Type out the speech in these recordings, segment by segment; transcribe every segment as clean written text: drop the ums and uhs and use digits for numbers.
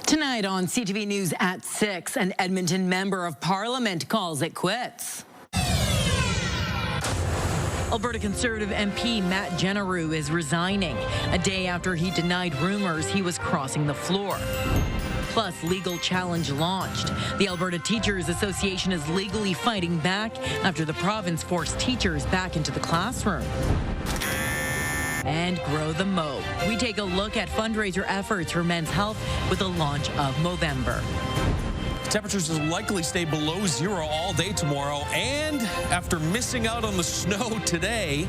Tonight on CTV News at 6, an Edmonton Member of Parliament calls it quits. Alberta Conservative MP Matt Jeneroux is resigning a day after he denied rumors he was crossing the floor. Plus, legal challenge launched. The Alberta Teachers Association is legally fighting back after the province forced teachers back into the classroom. And grow the Mo. We take a look at fundraiser efforts for men's health with the launch of Movember. Temperatures will likely stay below zero all day tomorrow, and after missing out on the snow today,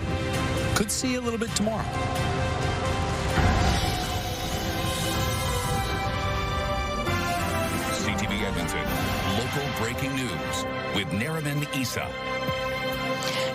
could see a little bit tomorrow. CTV Edmonton, local breaking news with Nariman Issa.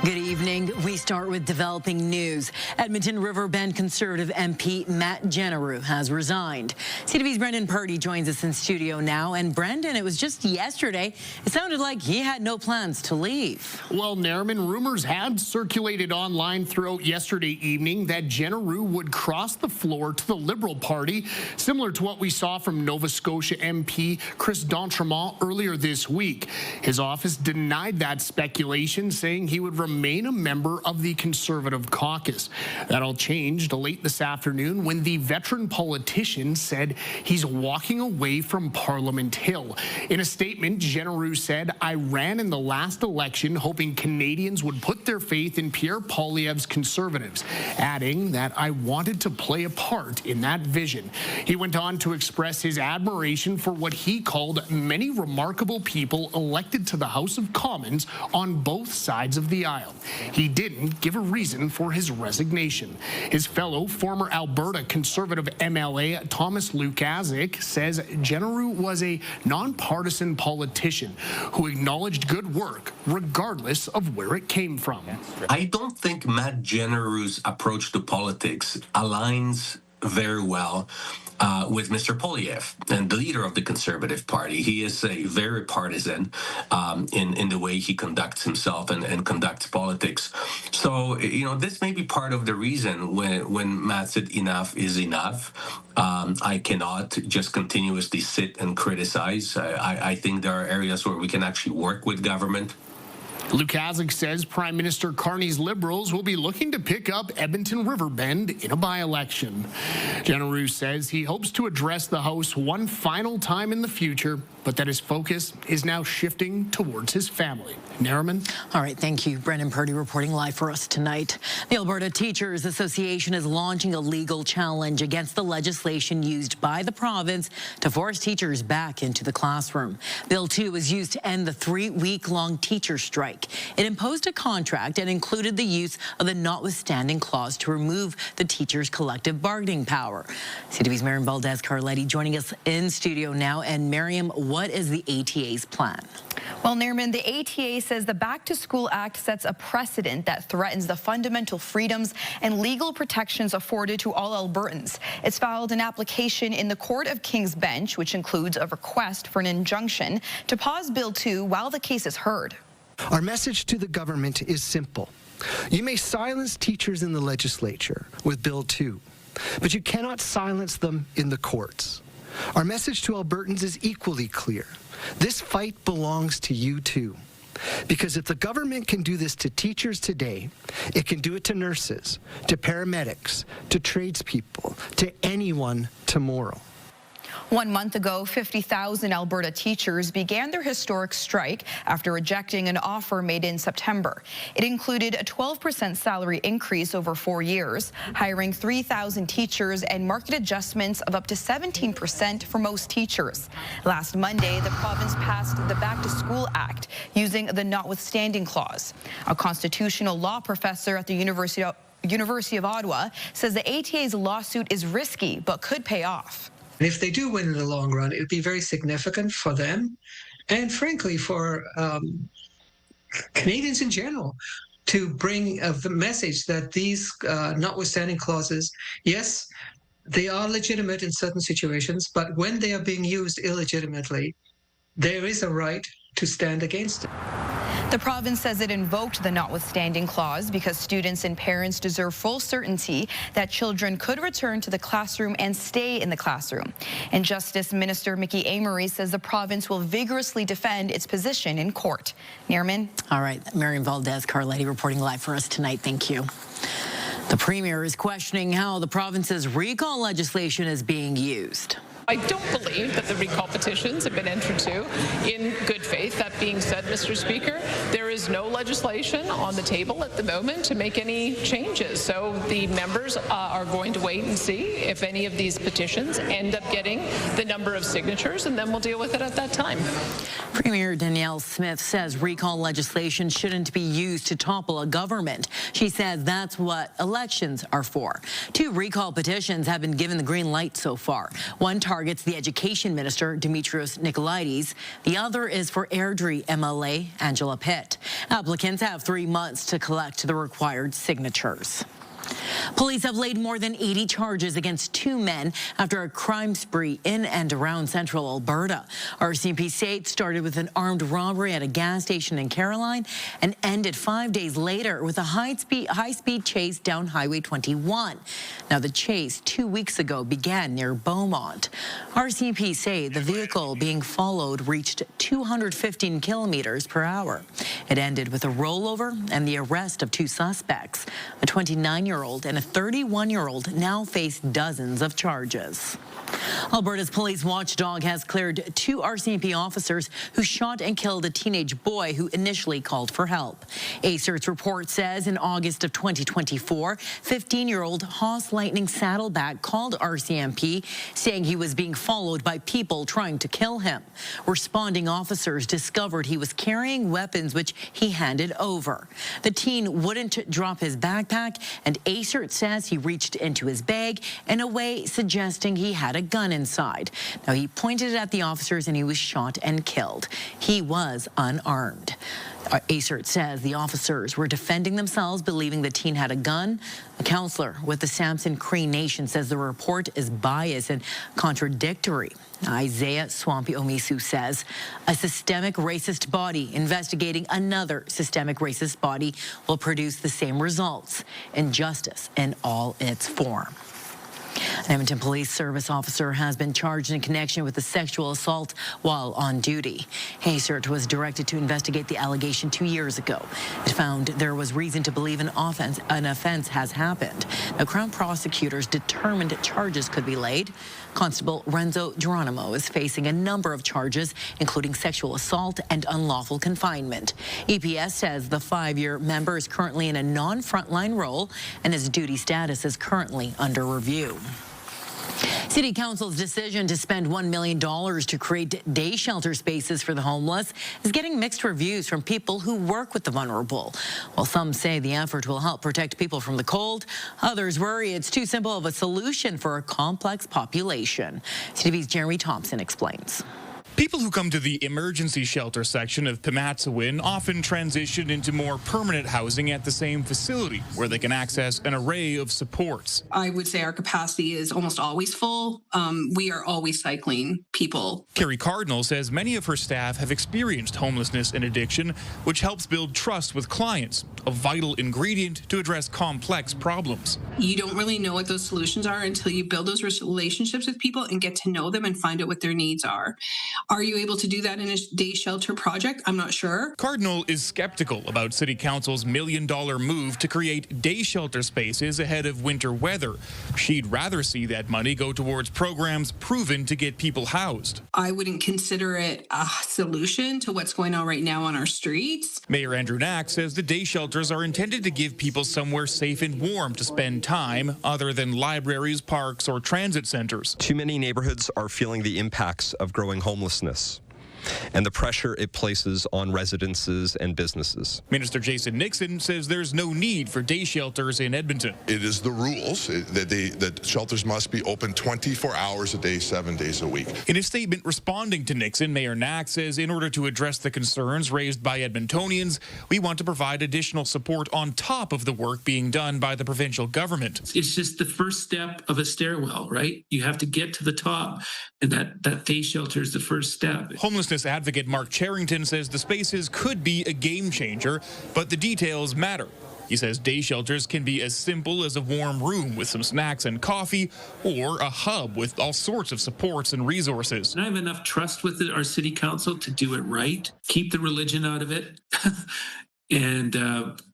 Good evening. We start with developing news. Edmonton Riverbend Conservative MP Matt Jeneroux has resigned. CTV's Brendan Purdy joins us in studio now. And Brendan, it was just yesterday. It sounded like he had no plans to leave. Well, Nariman, rumors had circulated online throughout yesterday evening that Jeneroux would cross the floor to the Liberal Party, similar to what we saw from Nova Scotia MP Chris D'Entremont earlier this week. His office denied that speculation, saying he would remain a member of the Conservative caucus. That all changed late this afternoon when the veteran politician said he's walking away from Parliament Hill. In a statement, Jeneroux said, "I ran in the last election hoping Canadians would put their faith in Pierre Poilievre's Conservatives," adding that "I wanted to play a part in that vision." He went on to express his admiration for what he called many remarkable people elected to the House of Commons on both sides of the aisle. He didn't give a reason for his resignation. His fellow former Alberta Conservative MLA Thomas Lukazik says Jeneroux was a nonpartisan politician who acknowledged good work regardless of where it came from. I don't think Matt Jeneroux's approach to politics aligns very well with Mr. Poilievre, and the leader of the Conservative Party. He is a very partisan in the way he conducts himself and conducts politics. So, this may be part of the reason when Matt said enough is enough. I cannot just continuously sit and criticize. I think there are areas where we can actually work with government. Lukazik says Prime Minister Carney's Liberals will be looking to pick up Edmonton Riverbend in a by-election. Jeneroux says he hopes to address the House one final time in the future, but that his focus is now shifting towards his family. Nariman? All right, thank you. Brendan Purdy reporting live for us tonight. The Alberta Teachers Association is launching a legal challenge against the legislation used by the province to force teachers back into the classroom. Bill 2 was used to end the 3-week-long teacher strike. It imposed a contract and included the use of the notwithstanding clause to remove the teachers' collective bargaining power. CTV's Miriam Valdez-Carletti joining us in studio now. And Miriam, what is the ATA's plan? Well, Nariman, the ATA says the Back to School Act sets a precedent that threatens the fundamental freedoms and legal protections afforded to all Albertans. It's filed an application in the Court of King's Bench, which includes a request for an injunction to pause Bill 2 while the case is heard. Our message to the government is simple. You may silence teachers in the legislature with Bill 2, but you cannot silence them in the courts. Our message to Albertans is equally clear. This fight belongs to you too. Because if the government can do this to teachers today, it can do it to nurses, to paramedics, to tradespeople, to anyone tomorrow. 1 month ago, 50,000 Alberta teachers began their historic strike after rejecting an offer made in September. It included a 12% salary increase over 4 years, hiring 3,000 teachers, and market adjustments of up to 17% for most teachers. Last Monday, the province passed the Back to School Act using the notwithstanding clause. A constitutional law professor at the University of Ottawa says the ATA's lawsuit is risky but could pay off. And if they do win in the long run, it would be very significant for them and, frankly, for Canadians in general to bring the message that these notwithstanding clauses, yes, they are legitimate in certain situations, but when they are being used illegitimately, there is a right to stand against it. The province says it invoked the notwithstanding clause because students and parents deserve full certainty that children could return to the classroom and stay in the classroom. And Justice Minister Mickey Amory says the province will vigorously defend its position in court. Neerman? All right, Marian Valdez-Carletti reporting live for us tonight. Thank you. The Premier is questioning how the province's recall legislation is being used. I don't believe that the recall petitions have been entered to in good faith. That being said, Mr. Speaker, there is no legislation on the table at the moment to make any changes. So the members are going to wait and see if any of these petitions end up getting the number of signatures, and then we'll deal with it at that time. Premier Danielle Smith says recall legislation shouldn't be used to topple a government. She says that's what elections are for. 2 recall petitions have been given the green light so far. One targets the Education Minister, Dimitrios Nicolaides. The other is for Airdrie MLA Angela Pitt. Applicants have 3 months to collect the required signatures. Police have laid more than 80 charges against 2 men after a crime spree in and around central Alberta. RCMP say it started with an armed robbery at a gas station in Caroline and ended 5 days later with a high-speed chase down Highway 21. Now, the chase 2 weeks ago began near Beaumont. RCMP say the vehicle being followed reached 215 kilometers per hour. It ended with a rollover and the arrest of 2 suspects. A 29-year-old and a 31-year-old now face dozens of charges. Alberta's police watchdog has cleared 2 RCMP officers who shot and killed a teenage boy who initially called for help. A search report says in August of 2024, 15-year-old Haas Lightning Saddleback called RCMP saying he was being followed by people trying to kill him. Responding officers discovered he was carrying weapons which he handed over. The teen wouldn't drop his backpack, and ACERT says he reached into his bag in a way suggesting he had a gun inside. Now, he pointed it at the officers and he was shot and killed. He was unarmed. ACERT says the officers were defending themselves, believing the teen had a gun. A counselor with the Samson Cree Nation says the report is biased and contradictory. Isaiah Swampy Omisu says a systemic racist body investigating another systemic racist body will produce the same results: injustice in all its form. An Edmonton Police Service officer has been charged in connection with a sexual assault while on duty. ACERT was directed to investigate the allegation 2 years ago. It found there was reason to believe an offense has happened. Now, Crown prosecutors determined charges could be laid. Constable Renzo Geronimo is facing a number of charges, including sexual assault and unlawful confinement. EPS says the 5-year member is currently in a non-frontline role and his duty status is currently under review. City Council's decision to spend $1 million to create day shelter spaces for the homeless is getting mixed reviews from people who work with the vulnerable. While some say the effort will help protect people from the cold, others worry it's too simple of a solution for a complex population. CTV's Jeremy Thompson explains. People who come to the emergency shelter section of Pimacawin often transition into more permanent housing at the same facility, where they can access an array of supports. I would say our capacity is almost always full. We are always cycling people. Carrie Cardinal says many of her staff have experienced homelessness and addiction, which helps build trust with clients, a vital ingredient to address complex problems. You don't really know what those solutions are until you build those relationships with people and get to know them and find out what their needs are. Are you able to do that in a day shelter project? I'm not sure. Cardinal is skeptical about City Council's $1 million move to create day shelter spaces ahead of winter weather. She'd rather see that money go towards programs proven to get people housed. I wouldn't consider it a solution to what's going on right now on our streets. Mayor Andrew Knack says the day shelters are intended to give people somewhere safe and warm to spend time other than libraries, parks, or transit centers. Too many neighborhoods are feeling the impacts of growing homelessness and the pressure it places on residences and businesses. Minister Jason Nixon says there's no need for day shelters in Edmonton. It is the rules that shelters must be open 24 hours a day, 7 days a week. In a statement responding to Nixon, Mayor Knack says in order to address the concerns raised by Edmontonians, we want to provide additional support on top of the work being done by the provincial government. It's just the first step of a stairwell, right? You have to get to the top, and that day shelter is the first step. Homelessness homelessness advocate Mark Charrington says the spaces could be a game changer, but the details matter. He says day shelters can be as simple as a warm room with some snacks and coffee, or a hub with all sorts of supports and resources. And I have enough trust with our city council to do it right, keep the religion out of it, and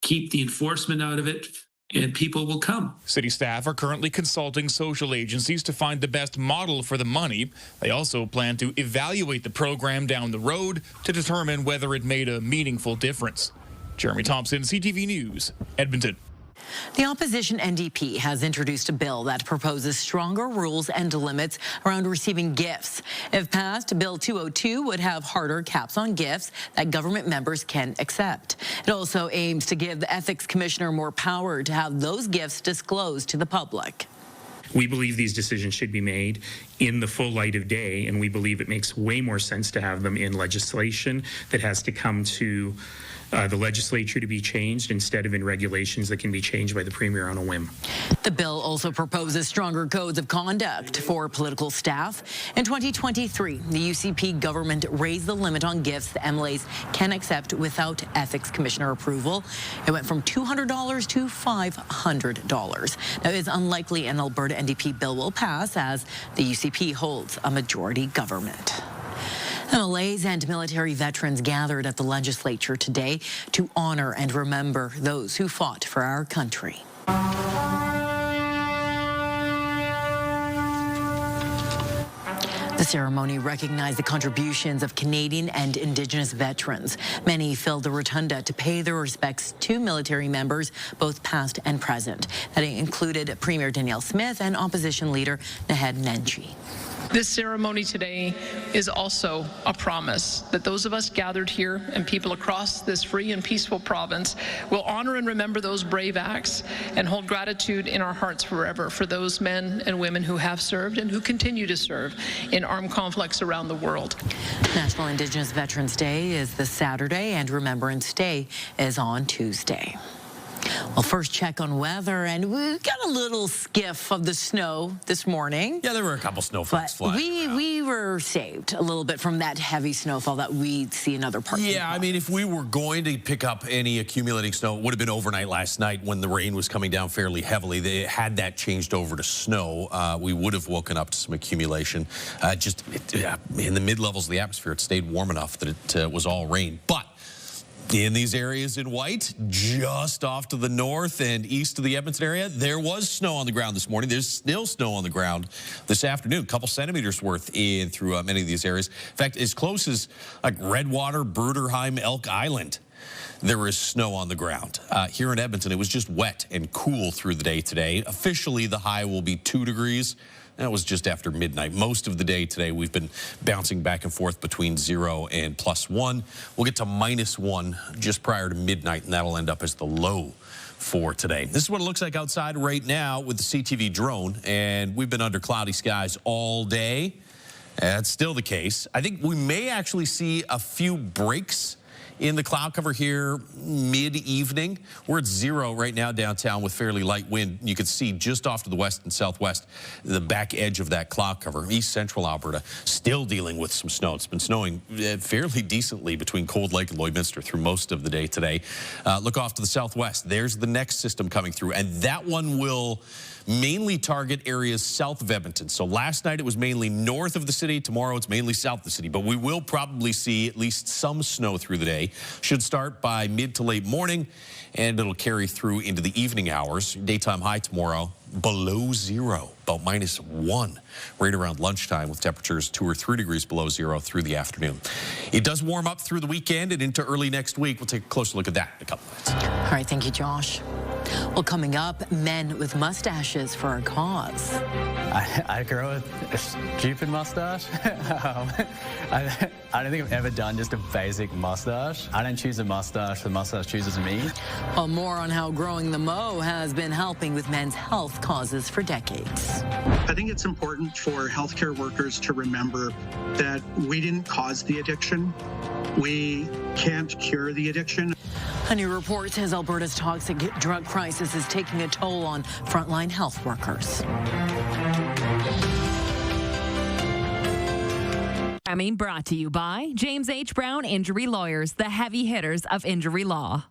keep the enforcement out of it, and people will come. City staff are currently consulting social agencies to find the best model for the money. They also plan to evaluate the program down the road to determine whether it made a meaningful difference. Jeremy Thompson, CTV News, Edmonton. The opposition NDP has introduced a bill that proposes stronger rules and limits around receiving gifts. If passed, Bill 202 would have harder caps on gifts that government members can accept. It also aims to give the Ethics Commissioner more power to have those gifts disclosed to the public. We believe these decisions should be made in the full light of day, and we believe it makes way more sense to have them in legislation that has to come to the legislature to be changed instead of in regulations that can be changed by the Premier on a whim. The bill also proposes stronger codes of conduct for political staff. In 2023, the UCP government raised the limit on gifts the MLAs can accept without Ethics Commissioner approval. It went from $200 to $500. Now, it's unlikely an Alberta NDP bill will pass as the UCP holds a majority government. MLAs and military veterans gathered at the legislature today to honor and remember those who fought for our country. The ceremony recognized the contributions of Canadian and Indigenous veterans. Many filled the rotunda to pay their respects to military members, both past and present. That included Premier Danielle Smith and Opposition Leader Naheed Nenshi. This ceremony today is also a promise that those of us gathered here and people across this free and peaceful province will honor and remember those brave acts and hold gratitude in our hearts forever for those men and women who have served and who continue to serve in armed conflicts around the world. National Indigenous Veterans Day is this Saturday and Remembrance Day is on Tuesday. Well, first check on weather, and we got a little skiff of the snow this morning. Yeah, there were a couple snowflakes flying. We were saved a little bit from that heavy snowfall that we see in other parts. Yeah, I mean, if we were going to pick up any accumulating snow, it would have been overnight last night when the rain was coming down fairly heavily. They had that changed over to snow. We would have woken up to some accumulation. Just in the mid-levels of the atmosphere, it stayed warm enough that it was all rain. But in these areas in white, just off to the north and east of the Edmonton area, there was snow on the ground this morning. There's still snow on the ground this afternoon, a couple centimeters worth in through many of these areas. In fact, as close as like Redwater, Bruderheim, Elk Island, there is snow on the ground. Here in Edmonton, it was just wet and cool through the day today. Officially, the high will be 2 degrees. That was just after midnight. Most of the day today, we've been bouncing back and forth between 0 and +1. We'll get to -1 just prior to midnight, and that'll end up as the low for today. This is what it looks like outside right now with the CTV drone, and we've been under cloudy skies all day. That's still the case. I think we may actually see a few breaks in the cloud cover here mid-evening. We're at 0 right now downtown with fairly light wind. You can see just off to the west and southwest the back edge of that cloud cover. East central Alberta still dealing with some snow. It's been snowing fairly decently between Cold Lake and Lloydminster through most of the day today. Look off to the southwest. There's the next system coming through, and that one will mainly target areas south of Edmonton. So last night it was mainly north of the city. Tomorrow it's mainly south of the city. But we will probably see at least some snow through the day. Should start by mid to late morning, and it'll carry through into the evening hours. Daytime high tomorrow below 0, about -1 right around lunchtime, with temperatures 2 or 3 degrees below 0 through the afternoon. It does warm up through the weekend and into early next week. We'll take a closer look at that in a couple minutes. All right, thank you, Josh. Well, coming up, men with mustaches for a cause. I grow a stupid mustache. I don't think I've ever done just a basic mustache. I don't choose a mustache, the mustache chooses me. Well, more on how growing the mo has been helping with men's health causes for decades. I think it's important for healthcare workers to remember that we didn't cause the addiction. We can't cure the addiction. A new report says Alberta's toxic drug crisis is taking a toll on frontline health workers. Brought to you by James H. Brown Injury Lawyers, the heavy hitters of injury law.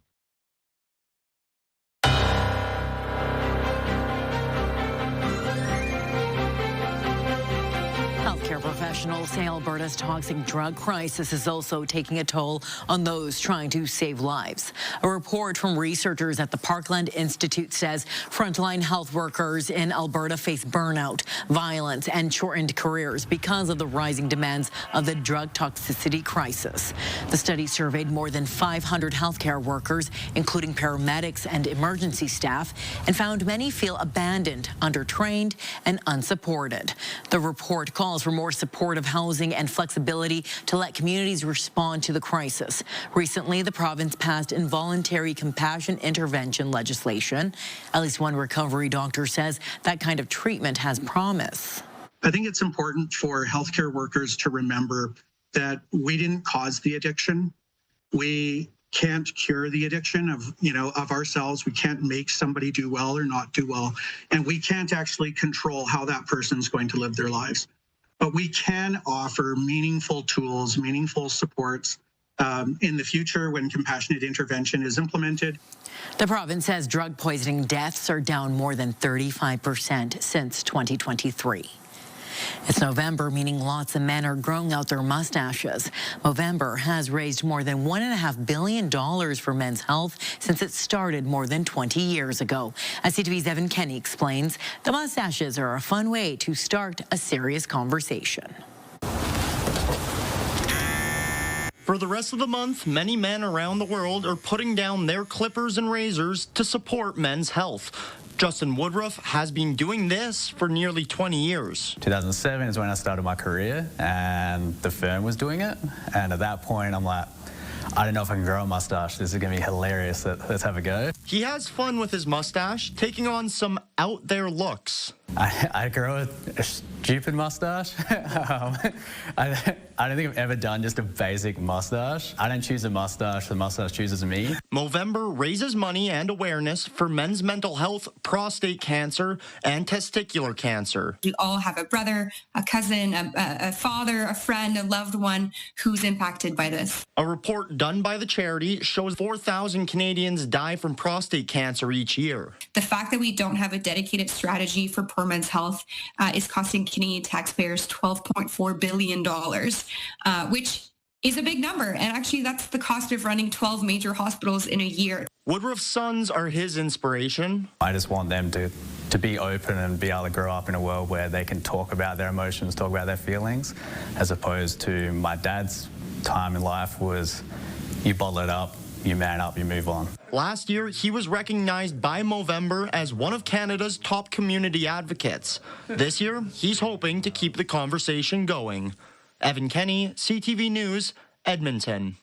Healthcare professionals say Alberta's toxic drug crisis is also taking a toll on those trying to save lives. A report from researchers at the Parkland Institute says frontline health workers in Alberta face burnout, violence, and shortened careers because of the rising demands of the drug toxicity crisis. The study surveyed more than 500 healthcare workers, including paramedics and emergency staff, and found many feel abandoned, undertrained, and unsupported. The report calls for more supportive housing and flexibility to let communities respond to the crisis. Recently, the province passed involuntary compassion intervention legislation. At least one recovery doctor says that kind of treatment has promise. I think it's important for healthcare workers to remember that we didn't cause the addiction. We can't cure the addiction of ourselves. We can't make somebody do well or not do well. And we can't actually control how that person's going to live their lives. But we can offer meaningful tools, meaningful supports in the future when compassionate intervention is implemented. The province says drug poisoning deaths are down more than 35% since 2023. It's November, meaning lots of men are growing out their mustaches. Movember has raised more than $1.5 billion for men's health since it started more than 20 years ago. As CTV's Evan Kenny explains, the mustaches are a fun way to start a serious conversation. For the rest of the month, many men around the world are putting down their clippers and razors to support men's health. Justin Woodruff has been doing this for nearly 20 years. 2007 is when I started my career, and the firm was doing it. And at that point, I'm like, I don't know if I can grow a mustache. This is going to be hilarious. Let's have a go. He has fun with his mustache, taking on some out there looks. I grow a stupid mustache. I don't think I've ever done just a basic mustache. I don't choose a mustache, the mustache chooses me. Movember raises money and awareness for men's mental health, prostate cancer, and testicular cancer. We all have a brother, a cousin, a father, a friend, a loved one who's impacted by this. A report done by the charity shows 4,000 Canadians die from prostate cancer each year. The fact that we don't have a dedicated strategy for poor men's health is costing Canadian taxpayers $12.4 billion, which is a big number. And actually, that's the cost of running 12 major hospitals in a year. Woodruff's sons are his inspiration. I just want them to be open and be able to grow up in a world where they can talk about their emotions, talk about their feelings, as opposed to my dad's time in life was you bottle it up, you man up, you move on. Last year, he was recognized by Movember as one of Canada's top community advocates. This year, he's hoping to keep the conversation going. Evan Kenny, CTV News, Edmonton.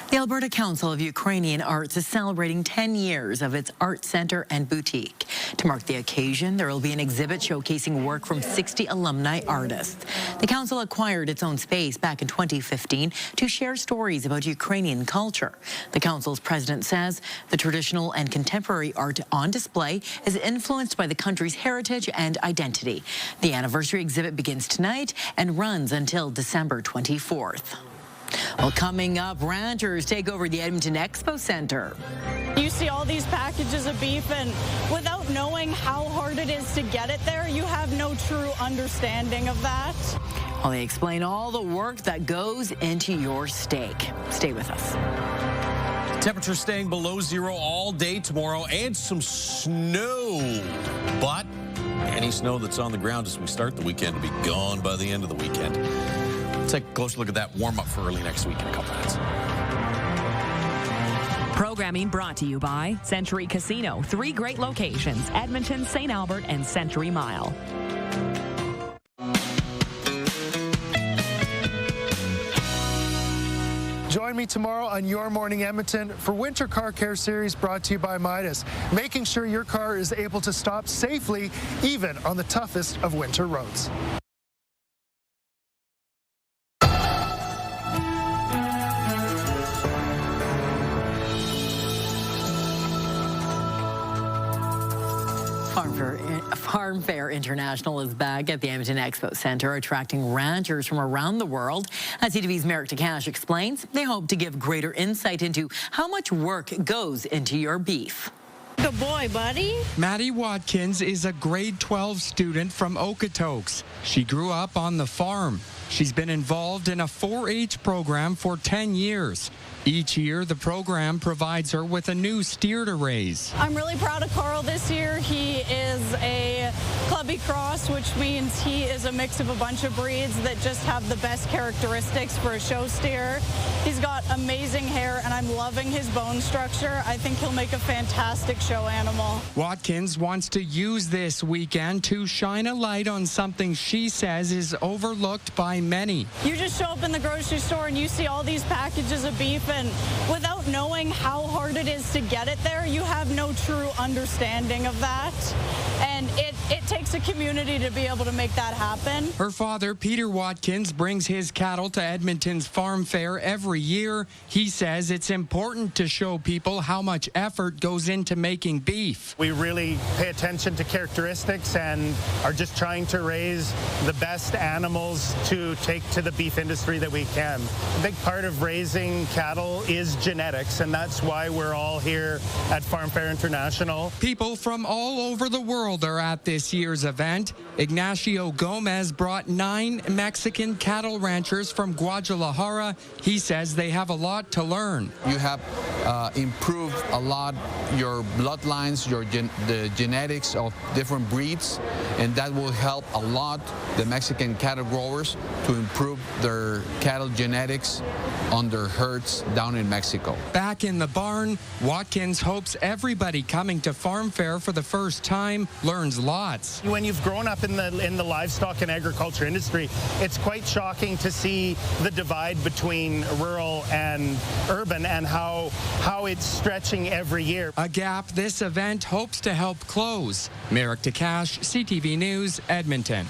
The Alberta Council of Ukrainian Arts is celebrating 10 years of its art center and boutique. To mark the occasion, there will be an exhibit showcasing work from 60 alumni artists. The council acquired its own space back in 2015 to share stories about Ukrainian culture. The council's president says the traditional and contemporary art on display is influenced by the country's heritage and identity. The anniversary exhibit begins tonight and runs until December 24th. Well, coming up, ranchers take over the Edmonton Expo Center. You see all these packages of beef, and without knowing how hard it is to get it there, you have no true understanding of that. Well, they explain all the work that goes into your steak. Stay with us. Temperature staying below zero all day tomorrow, and some snow. But any snow that's on the ground as we start the weekend will be gone by the end of the weekend. Take a closer look at that warm-up for early next week in a couple minutes. Programming brought to you by Century Casino. 3 great locations: Edmonton, St. Albert, and Century Mile. Join me tomorrow on Your Morning Edmonton for Winter Car Care Series brought to you by Midas, making sure your car is able to stop safely even on the toughest of winter roads. FarmFair FarmFair International is back at the Edmonton Expo Center, attracting ranchers from around the world. As CTV's Matt Jeneroux explains, they hope to give greater insight into how much work goes into your beef. Good boy, buddy. Maddie Watkins is a grade 12 student from Okotoks. She grew up on the farm. She's been involved in a 4-H program for 10 years. Each year, the program provides her with a new steer to raise. I'm really proud of Carl this year. He is a clubby cross, which means he is a mix of a bunch of breeds that just have the best characteristics for a show steer. He's got amazing hair, and I'm loving his bone structure. I think he'll make a fantastic show animal. Watkins wants to use this weekend to shine a light on something she says is overlooked by many. You just show up in the grocery store and you see all these packages of beef, and without knowing how hard it is to get it there, you have no true understanding of that. And it takes a community to be able to make that happen. Her father, Peter Watkins, brings his cattle to Edmonton's farm fair every year. He says it's important to show people how much effort goes into making beef. We really pay attention to characteristics and are just trying to raise the best animals to take to the beef industry that we can. A big part of raising cattle is genetics, and that's why we're all here at FarmFair International. People from all over the world are at this year's event. Ignacio Gomez brought 9 Mexican cattle ranchers from Guadalajara. He says they have a lot to learn. You have improved a lot your bloodlines, the genetics of different breeds, and that will help a lot the Mexican cattle growers to improve their cattle genetics on their herds down in Mexico. Back in the barn, Watkins hopes everybody coming to Farm Fair for the first time learns lots. When you've grown up in the livestock and agriculture industry, it's quite shocking to see the divide between rural and urban and how it's stretching every year. A gap this event hopes to help close. Matt Jeneroux, CTV News, Edmonton.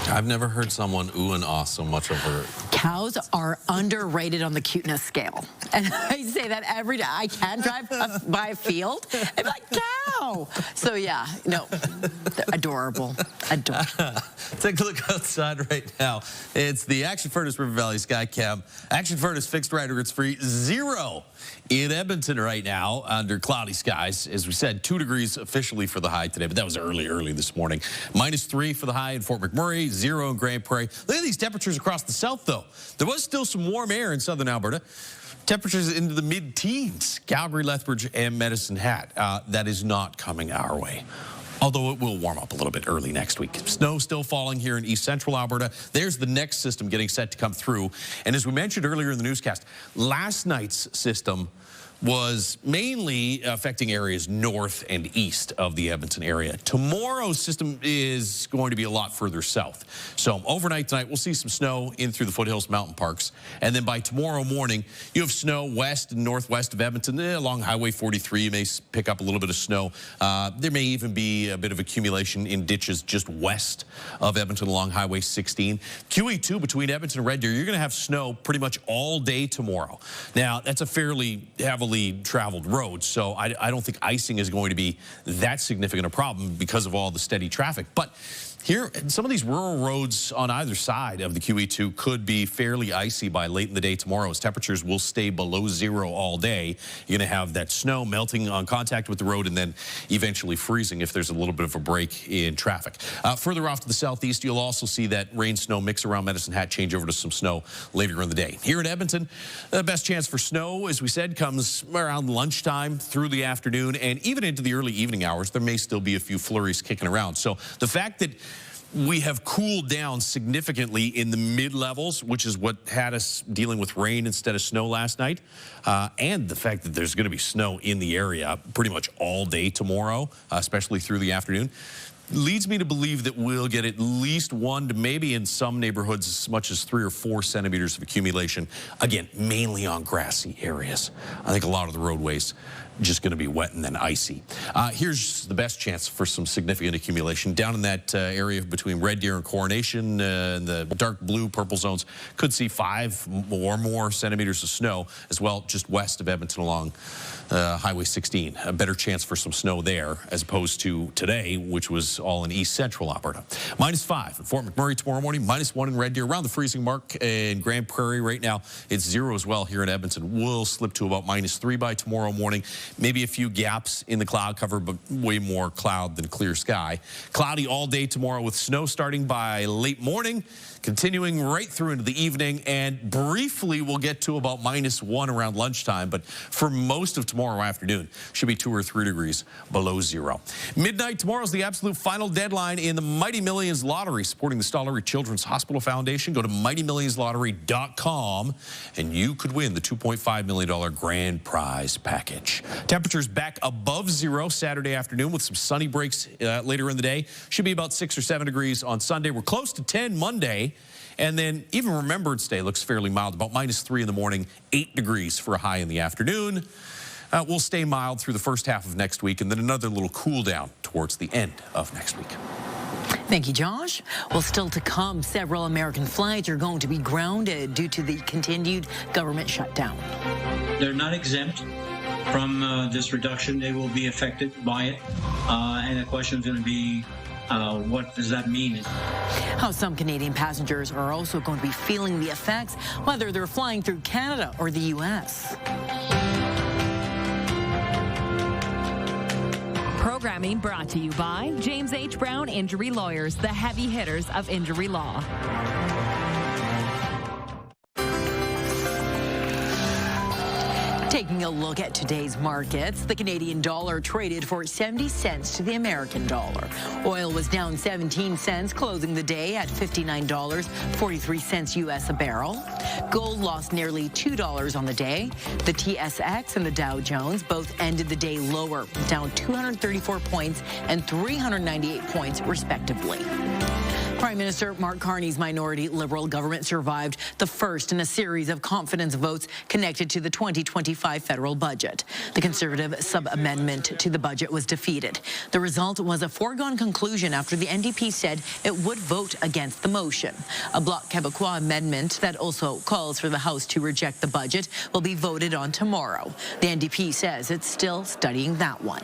I've never heard someone ooh and ah so much over it. Cows are underrated on the cuteness scale. And I say that every day. I can drive by a field and be like, cow. So yeah, no, they're adorable. Adorable. Take a look outside right now. It's the Action Furnace River Valley Sky Cam. Action Furnace fixed rider, it's free. 0 in Edmonton right now under cloudy skies. As we said, 2 degrees officially for the high today, but that was early this morning. -3 for the high in Fort McMurray, 0 in Grand Prairie. Look at these temperatures across the south, though. There was still some warm air in southern Alberta. Temperatures into the mid-teens. Calgary, Lethbridge, and Medicine Hat. That is not coming our way. Although it will warm up a little bit early next week. Snow still falling here in east central Alberta. There's the next system getting set to come through. And as we mentioned earlier in the newscast, last night's system was mainly affecting areas north and east of the Edmonton area. Tomorrow's system is going to be a lot further south. So overnight tonight, we'll see some snow in through the foothills mountain parks. And then by tomorrow morning, you have snow west and northwest of Edmonton. Along Highway 43, you may pick up a little bit of snow. There may even be a bit of accumulation in ditches just west of Edmonton along Highway 16. QE2 between Edmonton and Red Deer, you're going to have snow pretty much all day tomorrow. Now, that's a fairly heavily traveled road, so I don't think icing is going to be that significant a problem because of all the steady traffic. But here, some of these rural roads on either side of the QE2 could be fairly icy by late in the day tomorrow, as temperatures will stay below 0 all day. You're going to have that snow melting on contact with the road and then eventually freezing if there's a little bit of a break in traffic. Further off to the southeast, you'll also see that rain-snow mix around Medicine Hat change over to some snow later in the day. Here in Edmonton, the best chance for snow, as we said, comes around lunchtime through the afternoon and even into the early evening hours. There may still be a few flurries kicking around. So the fact that we have cooled down significantly in the mid-levels, which is what had us dealing with rain instead of snow last night, and the fact that there's going to be snow in the area pretty much all day tomorrow, especially through the afternoon, leads me to believe that we'll get at least 1 to maybe in some neighborhoods as much as 3 or 4 centimeters of accumulation. Again, mainly on grassy areas. I think a lot of the roadways just going to be wet and then icy. Here's the best chance for some significant accumulation. Down in that area between Red Deer and Coronation, in the dark blue, purple zones, could see 5 or more centimeters of snow, as well just west of Edmonton along Highway 16. A better chance for some snow there as opposed to today, which was all in east central Alberta. -5 in Fort McMurray tomorrow morning, -1 in Red Deer, around the freezing mark in Grand Prairie right now. It's 0 as well here in Edmonton. We'll slip to about -3 by tomorrow morning. Maybe a few gaps in the cloud cover, but way more cloud than clear sky. Cloudy all day tomorrow with snow starting by late morning, continuing right through into the evening, and briefly we'll get to about -1 around lunchtime, but for most of tomorrow afternoon, should be 2 or 3 degrees below 0. Midnight tomorrow is the absolute final deadline in the Mighty Millions Lottery, supporting the Stollery Children's Hospital Foundation. Go to mightymillionslottery.com, and you could win the $2.5 million grand prize package. Temperatures back above 0 Saturday afternoon with some sunny breaks later in the day. Should be about 6 or 7 degrees on Sunday. We're close to 10 Monday. And then even Remembrance Day looks fairly mild, about -3 in the morning, 8 degrees for a high in the afternoon. We'll stay mild through the first half of next week, and then another little cool down towards the end of next week. Thank you, Josh. Well, still to come, several American flights are going to be grounded due to the continued government shutdown. They're not exempt from this reduction. They will be affected by it. And the question is going to be, what does that mean? How some Canadian passengers are also going to be feeling the effects, whether they're flying through Canada or the U.S. Programming brought to you by James H. Brown Injury Lawyers, the heavy hitters of injury law. Taking a look at today's markets, the Canadian dollar traded for 70 cents to the American dollar. Oil was down 17 cents, closing the day at $59.43 U.S. a barrel. Gold lost nearly $2 on the day. The TSX and the Dow Jones both ended the day lower, down 234 points and 398 points, respectively. Prime Minister Mark Carney's minority Liberal government survived the first in a series of confidence votes connected to the 2025 federal budget. The Conservative sub-amendment to the budget was defeated. The result was a foregone conclusion after the NDP said it would vote against the motion. A Bloc Québécois amendment that also calls for the House to reject the budget will be voted on tomorrow. The NDP says it's still studying that one.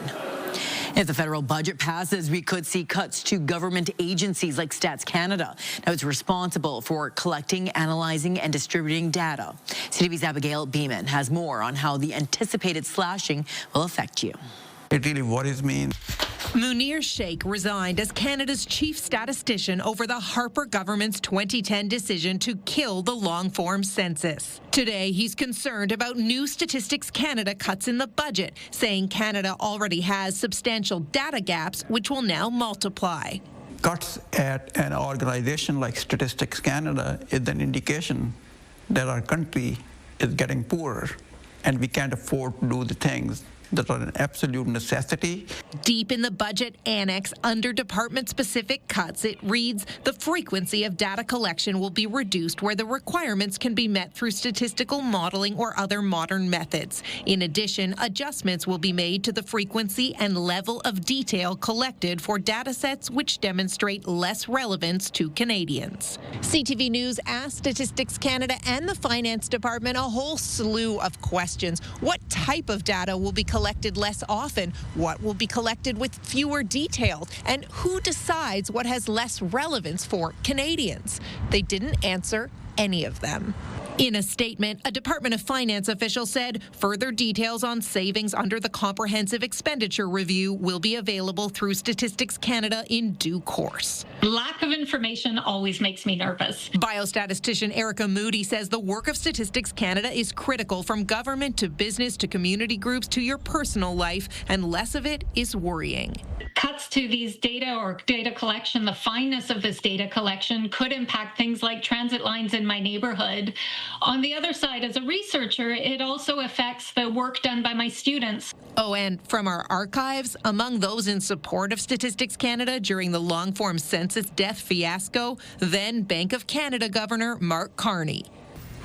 If the federal budget passes, we could see cuts to government agencies like Stats Canada. Now, it's responsible for collecting, analyzing, and distributing data. CTV's Abigail Beeman has more on how the anticipated slashing will affect you. It really worries me. Munir Sheikh resigned as Canada's chief statistician over the Harper government's 2010 decision to kill the long-form census. Today, he's concerned about new Statistics Canada cuts in the budget, saying Canada already has substantial data gaps, which will now multiply. Cuts at an organization like Statistics Canada is an indication that our country is getting poorer, and we can't afford to do the things that are an absolute necessity. Deep in the budget annex, under department-specific cuts, it reads, the frequency of data collection will be reduced where the requirements can be met through statistical modeling or other modern methods. In addition, adjustments will be made to the frequency and level of detail collected for data sets which demonstrate less relevance to Canadians. CTV News asked Statistics Canada and the Finance Department a whole slew of questions. What type of data will be collected less often? What will be collected with fewer details? And who decides what has less relevance for Canadians? They didn't answer any of them. In a statement, a Department of Finance official said further details on savings under the Comprehensive Expenditure Review will be available through Statistics Canada in due course. Lack of information always makes me nervous. Biostatistician Erica Moody says the work of Statistics Canada is critical, from government to business to community groups to your personal life, and less of it is worrying. Cuts to these data or data collection, the fineness of this data collection could impact things like transit lines in my neighborhood. On the other side, as a researcher, it also affects the work done by my students. Oh, and from our archives, among those in support of Statistics Canada during the long-form census death fiasco, then Bank of Canada Governor Mark Carney.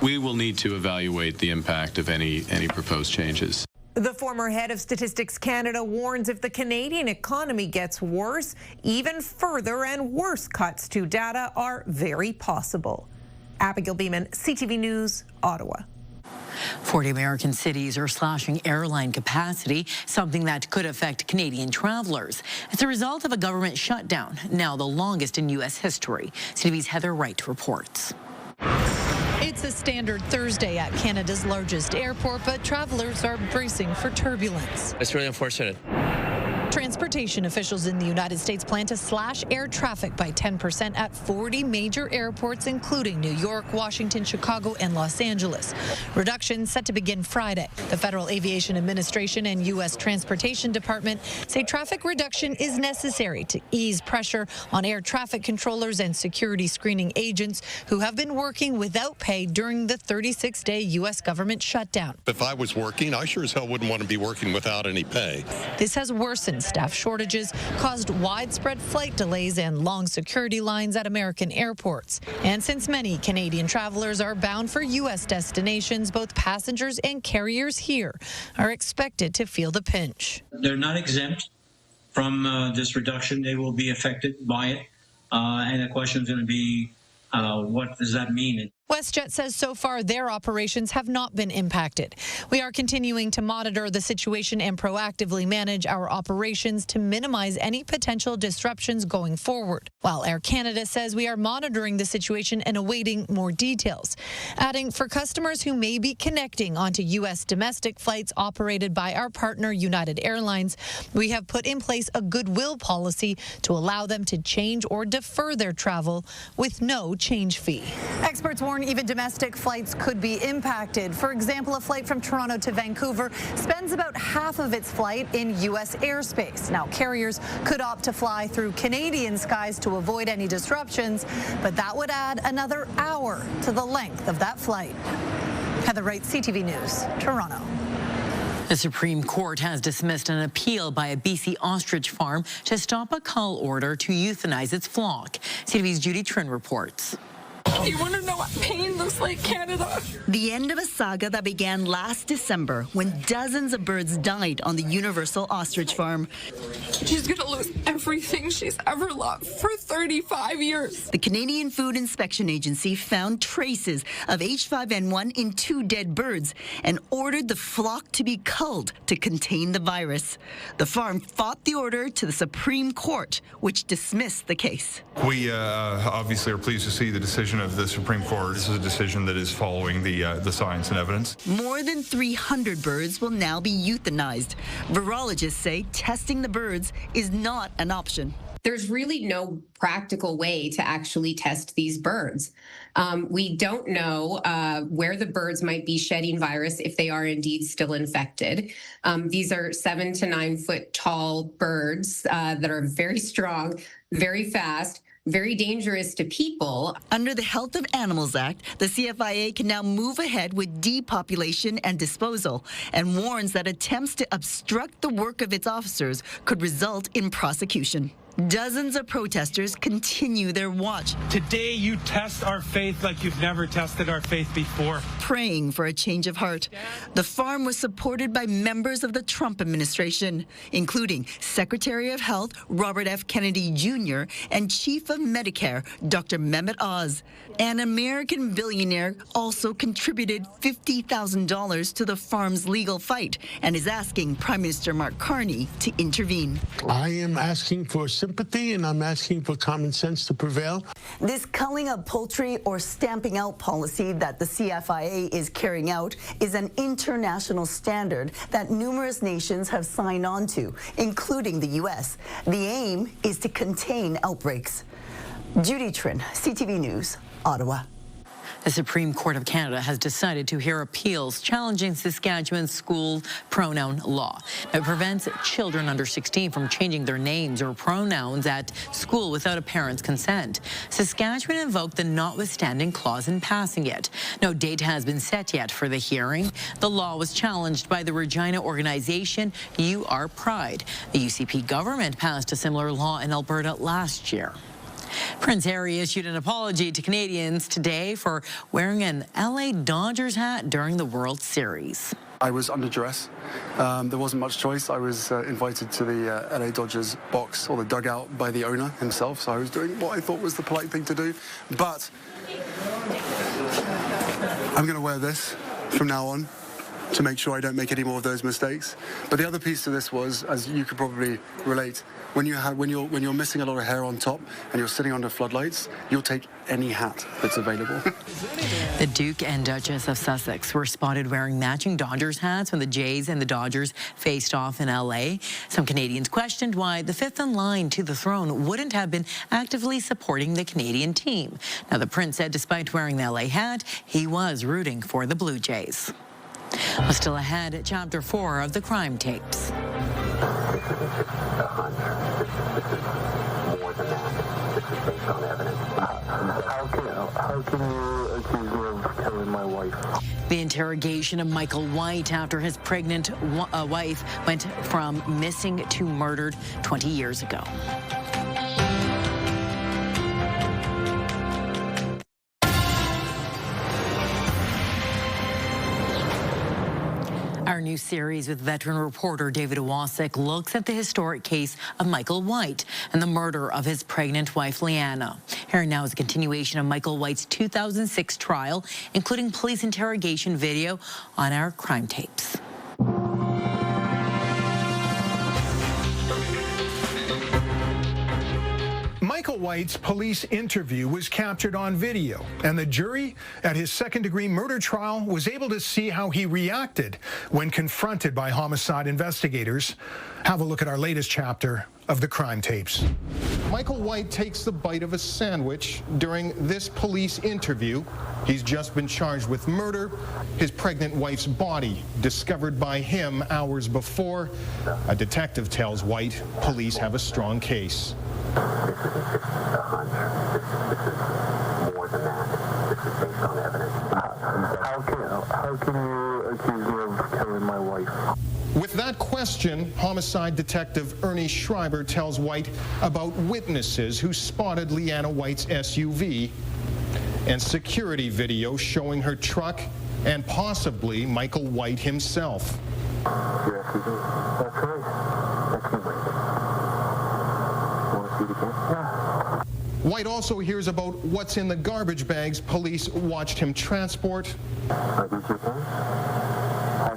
We will need to evaluate the impact of any proposed changes. The former head of Statistics Canada warns if the Canadian economy gets worse, even further and worse cuts to data are very possible. Abigail Beeman, CTV News, Ottawa. 40 American cities are slashing airline capacity, something that could affect Canadian travelers. It's a result of a government shutdown, now the longest in U.S. history. CTV's Heather Wright reports. It's a standard Thursday at Canada's largest airport, but travelers are bracing for turbulence. It's really unfortunate. Transportation officials in the United States plan to slash air traffic by 10% at 40 major airports, including New York, Washington, Chicago, and Los Angeles. Reduction set to begin Friday. The Federal Aviation Administration and U.S. Transportation Department say traffic reduction is necessary to ease pressure on air traffic controllers and security screening agents who have been working without pay during the 36-day U.S. government shutdown. If I was working, I sure as hell wouldn't want to be working without any pay. This has worsened staff shortages, caused widespread flight delays and long security lines at American airports. And since many Canadian travelers are bound for U.S. destinations, both passengers and carriers here are expected to feel the pinch. They're not exempt from this reduction. They will be affected by it. And the question is going to be, what does that mean? WestJet says so far their operations have not been impacted. We are continuing to monitor the situation and proactively manage our operations to minimize any potential disruptions going forward. While Air Canada says we are monitoring the situation and awaiting more details. Adding, for customers who may be connecting onto U.S. domestic flights operated by our partner United Airlines, we have put in place a goodwill policy to allow them to change or defer their travel with no change fee. Experts warn even domestic flights could be impacted. For example, a flight from Toronto to Vancouver spends about half of its flight in U.S. airspace. Now, carriers could opt to fly through Canadian skies to avoid any disruptions, but that would add another hour to the length of that flight. Heather Wright, CTV News, Toronto. The Supreme Court has dismissed an appeal by a BC ostrich farm to stop a cull order to euthanize its flock. CTV's Judy Trin reports. You want to know what pain looks like, Canada? The end of a saga that began last December when dozens of birds died on the Universal Ostrich Farm. She's going to lose everything she's ever loved for 35 years. The Canadian Food Inspection Agency found traces of H5N1 in 2 dead birds and ordered the flock to be culled to contain the virus. The farm fought the order to the Supreme Court, which dismissed the case. We obviously are pleased to see the decision of the Supreme Court. This is a decision that is following the science and evidence. More than 300 birds will now be euthanized. Virologists say testing the birds is not an option. There's really no practical way to actually test these birds. We don't know where the birds might be shedding virus if they are indeed still infected. These are 7 to 9 foot tall birds that are very strong, very fast, very dangerous to people. Under the Health of Animals Act, the CFIA can now move ahead with depopulation and disposal and warns that attempts to obstruct the work of its officers could result in prosecution. Dozens of protesters continue their march. Today you test our faith like you've never tested our faith before. Praying for a change of heart. The farm was supported by members of the Trump administration, including Secretary of Health Robert F. Kennedy Jr. and Chief of Medicare Dr. Mehmet Oz. An American billionaire also contributed $50,000 to the farm's legal fight and is asking Prime Minister Mark Carney to intervene. I am asking for sympathy and I'm asking for common sense to prevail. This culling of poultry or stamping out policy that the CFIA is carrying out is an international standard that numerous nations have signed on to, including the U.S. The aim is to contain outbreaks. Judy Trin, CTV News, Ottawa. The Supreme Court of Canada has decided to hear appeals challenging Saskatchewan's school pronoun law. It prevents children under 16 from changing their names or pronouns at school without a parent's consent. Saskatchewan invoked the notwithstanding clause in passing it. No date has been set yet for the hearing. The law was challenged by the Regina organization You Are Pride. The UCP government passed a similar law in Alberta last year. Prince Harry issued an apology to Canadians today for wearing an LA Dodgers hat during the World Series. I was under duress. There wasn't much choice. I was invited to the LA Dodgers box, or the dugout, by the owner himself, so I was doing what I thought was the polite thing to do. But I'm going to wear this from now on to make sure I don't make any more of those mistakes. But the other piece to this was, as you could probably relate, when you're missing a lot of hair on top and you're sitting under floodlights, you'll take any hat that's available. The Duke and Duchess of Sussex were spotted wearing matching Dodgers hats when the Jays and the Dodgers faced off in LA. Some Canadians questioned why the fifth in line to the throne wouldn't have been actively supporting the Canadian team. Now, the prince said despite wearing the LA hat, he was rooting for the Blue Jays. Well, still ahead at Chapter 4 of the crime tapes. More than that. This is based on evidence. How can you accuse me of killing my wife? The interrogation of Michael White after his pregnant wife went from missing to murdered 20 years ago. Our new series with veteran reporter David Owasik looks at the historic case of Michael White and the murder of his pregnant wife, Leanna. Here now is a continuation of Michael White's 2006 trial, including police interrogation video on our crime tapes. Michael White's police interview was captured on video, and the jury at his second-degree murder trial was able to see how he reacted when confronted by homicide investigators. Have a look at our latest chapter of the crime tapes. Michael White takes the bite of a sandwich during this police interview. He's just been charged with murder. His pregnant wife's body discovered by him hours before. A detective tells White police have a strong case. This isn't just a hunch. This is more than that. This is based on evidence. How can you accuse me of killing my wife? With that question, homicide detective Ernie Schreiber tells White about witnesses who spotted Leanna White's SUV and security video showing her truck and possibly Michael White himself. Your SUV? That's right. That's me. Want to see it again? Yeah. White also hears about what's in the garbage bags police watched him transport. I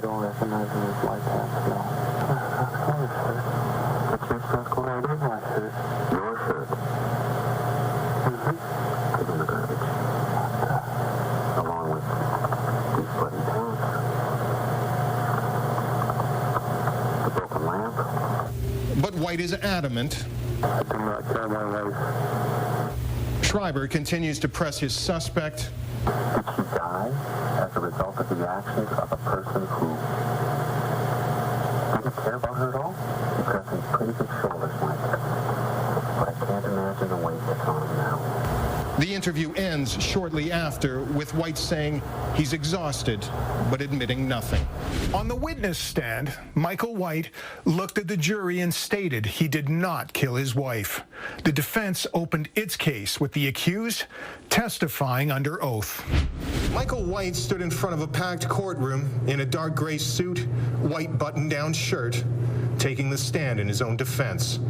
don't recognize him as White Pants, no. I'm sorry, sir. But your circle right in my shirt. Your shirt? Mm-hmm. Put in the garbage. Along with these bloody pants. The broken lamp. But White is adamant. I do not kill my wife. Schreiber continues to press his suspect. Did she die as a result of the actions of a person who didn't care about her at all? He's got some pretty good shoulders, Mike. But I can't imagine the weight that's on him now. The interview ends shortly after with White saying he's exhausted, but admitting nothing. On the witness stand, Michael White looked at the jury and stated he did not kill his wife. The defense opened its case with the accused testifying under oath. Michael White stood in front of a packed courtroom in a dark gray suit, white button-down shirt, taking the stand in his own defense.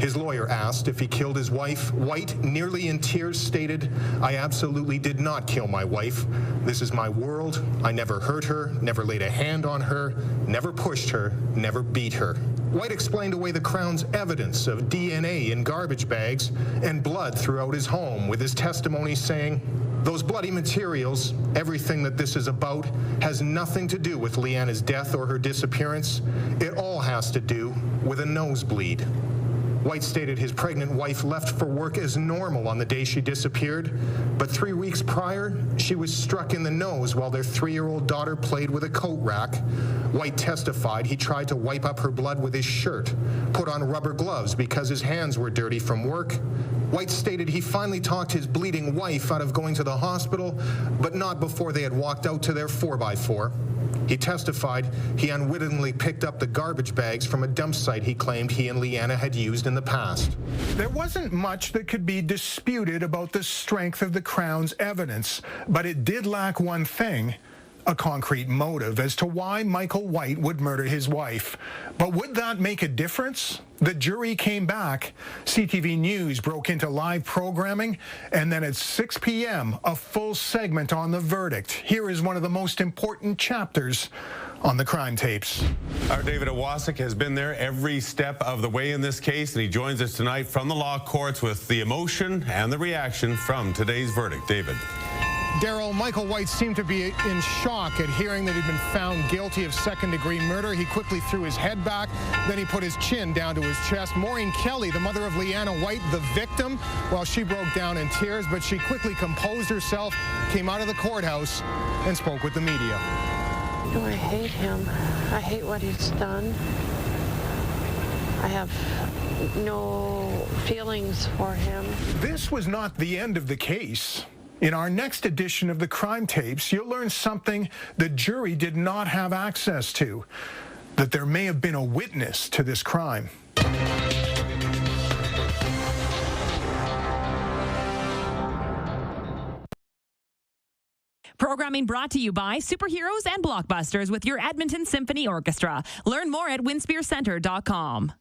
His lawyer asked if he killed his wife. White, nearly in tears, stated, "I absolutely did not kill my wife. This is my world. I never hurt her, never laid a hand on her, never pushed her, never beat her." White explained away the Crown's evidence of DNA in garbage bags and blood throughout his home with his testimony saying, "Those bloody materials, everything that this is about, has nothing to do with Leanna's death or her disappearance. It all has to do with a nosebleed." White stated his pregnant wife left for work as normal on the day she disappeared, but 3 weeks prior, she was struck in the nose while their 3-year-old daughter played with a coat rack. White testified he tried to wipe up her blood with his shirt, put on rubber gloves because his hands were dirty from work. White stated he finally talked his bleeding wife out of going to the hospital, but not before they had walked out to their 4x4. He testified he unwittingly picked up the garbage bags from a dump site he claimed he and Leanna had used in the past. There wasn't much that could be disputed about the strength of the Crown's evidence, but it did lack one thing: a concrete motive as to why Michael White would murder his wife. But would that make a difference? The jury came back. CTV News broke into live programming, and then at 6 p.m., a full segment on the verdict. Here is one of the most important chapters on the crime tapes. Our David Owasik has been there every step of the way in this case, and he joins us tonight from the law courts with the emotion and the reaction from today's verdict. David. Daryl, Michael White seemed to be in shock at hearing that he'd been found guilty of second-degree murder. He quickly threw his head back, then he put his chin down to his chest. Maureen Kelly, the mother of Leanna White, the victim, well, she broke down in tears, but she quickly composed herself, came out of the courthouse, and spoke with the media. Oh, I hate him. I hate what he's done. I have no feelings for him. This was not the end of the case. In our next edition of the crime tapes, you'll learn something the jury did not have access to, that there may have been a witness to this crime. Programming brought to you by Superheroes and Blockbusters with your Edmonton Symphony Orchestra. Learn more at winspearcenter.com.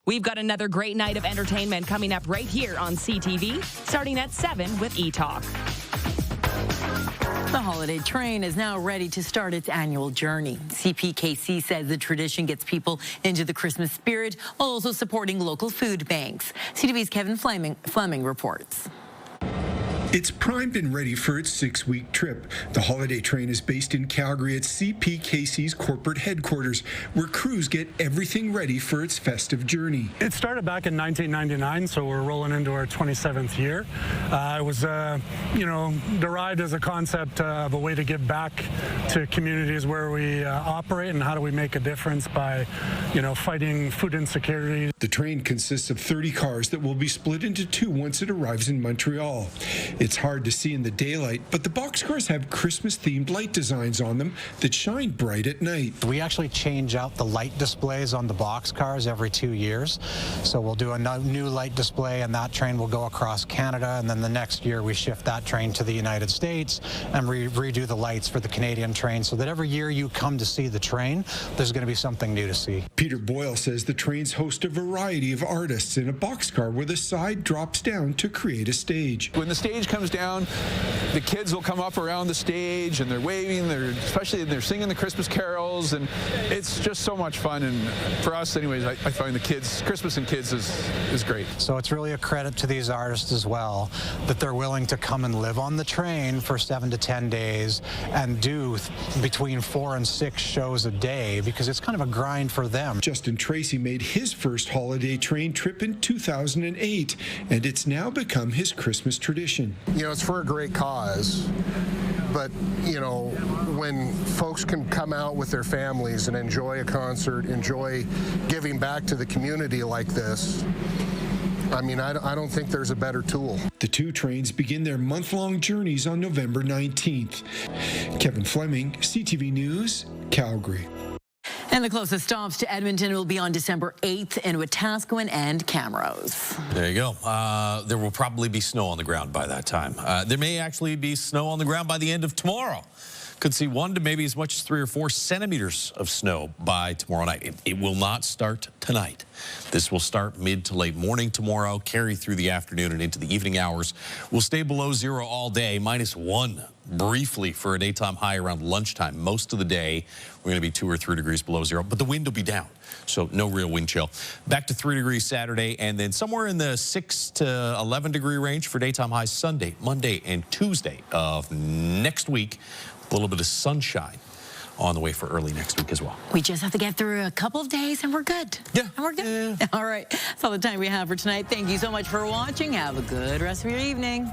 We've got another great night of entertainment coming up right here on CTV, starting at 7 with E-Talk. The holiday train is now ready to start its annual journey. CPKC says the tradition gets people into the Christmas spirit while also supporting local food banks. CTV's Kevin Fleming reports. It's primed and ready for its 6-week trip. The holiday train is based in Calgary at CPKC's corporate headquarters, where crews get everything ready for its festive journey. It started back in 1999, so we're rolling into our 27th year. It was, derived as a concept of a way to give back to communities where we operate, and how do we make a difference by, fighting food insecurity. The train consists of 30 cars that will be split into 2 once it arrives in Montreal. It's hard to see in the daylight, but the boxcars have Christmas-themed light designs on them that shine bright at night. We actually change out the light displays on the boxcars every 2 years. So we'll do a new light display, and that train will go across Canada, and then the next year we shift that train to the United States and redo the lights for the Canadian train, so that every year you come to see the train, there's going to be something new to see. Peter Boyle says the trains host a variety of artists in a boxcar where the side drops down to create a stage. When the stage comes down, the kids will come up around the stage and they're waving, they're singing the Christmas carols, and it's just so much fun. And for us anyways, I find the kids, Christmas and kids is great. So it's really a credit to these artists as well, that they're willing to come and live on the train for 7 to 10 days and do between 4 and 6 shows a day, because it's kind of a grind for them. Justin Tracy made his first holiday train trip in 2008, and it's now become his Christmas tradition. It's for a great cause, but, when folks can come out with their families and enjoy a concert, enjoy giving back to the community like this, I don't think there's a better tool. The 2 trains begin their month-long journeys on November 19th. Kevin Fleming, CTV News, Calgary. And the closest stops to Edmonton will be on December 8th in Wetaskiwin and Camrose. There you go. There will probably be snow on the ground by that time. There may actually be snow on the ground by the end of tomorrow. Could see 1 to maybe as much as 3 or 4 centimeters of snow by tomorrow night. It will not start tonight. This will start mid to late morning tomorrow, carry through the afternoon and into the evening hours. We'll stay below 0 all day, -1 briefly for a daytime high around lunchtime. Most of the day, we're going to be 2 or 3 degrees below 0, but the wind will be down, so no real wind chill. Back to 3 degrees Saturday, and then somewhere in the 6 to 11 degree range for daytime highs Sunday, Monday, and Tuesday of next week. A little bit of sunshine on the way for early next week as well. We just have to get through a couple of days and we're good. Yeah. And we're good. Yeah. All right. That's all the time we have for tonight. Thank you so much for watching. Have a good rest of your evening.